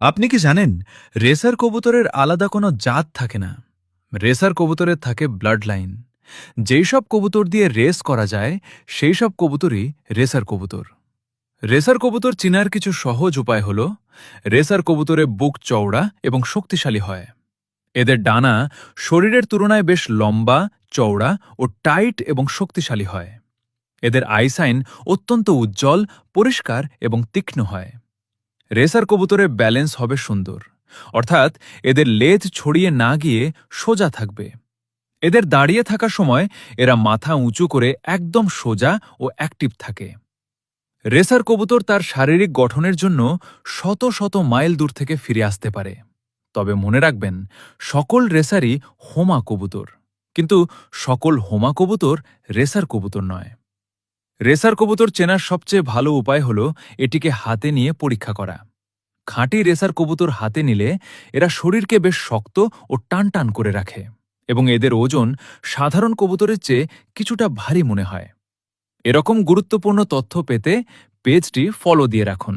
আপনি কি জানেন রেসার কবুতরের আলাদা কোনো জাত থাকে না। রেসার কবুতরের থাকে ব্লাড লাইন। যেই সব কবুতর দিয়ে রেস করা যায় সেই সব কবুতরই রেসার কবুতর। রেসার কবুতর চিনার কিছু সহজ উপায় হল, রেসার কবুতরের বুক চওড়া এবং শক্তিশালী হয়। এদের ডানা শরীরের তুলনায় বেশ লম্বা, চওড়া ও টাইট এবং শক্তিশালী হয়। এদের আইসাইন অত্যন্ত উজ্জ্বল, পরিষ্কার এবং তীক্ষ্ণ হয়। রেসার কবুতরের ব্যালেন্স হবে সুন্দর, অর্থাৎ এদের লেজ ছড়িয়ে না গিয়ে সোজা থাকবে। এদের দাঁড়িয়ে থাকার সময় এরা মাথা উঁচু করে একদম সোজা ও অ্যাক্টিভ থাকে। রেসার কবুতর তার শারীরিক গঠনের জন্য শত শত মাইল দূর থেকে ফিরে আসতে পারে। তবে মনে রাখবেন, সকল রেসারই হোমা কবুতর, কিন্তু সকল হোমা কবুতর রেসার কবুতর নয়। রেসার কবুতর চেনার সবচেয়ে ভালো উপায় হল এটিকে হাতে নিয়ে পরীক্ষা করা। খাঁটি রেসার কবুতর হাতে নিলে এরা শরীরকে বেশ শক্ত ও টান টান করে রাখে এবং এদের ওজন সাধারণ কবুতরের চেয়ে কিছুটা ভারী মনে হয়। এরকম গুরুত্বপূর্ণ তথ্য পেতে পেজটি ফলো দিয়ে রাখুন।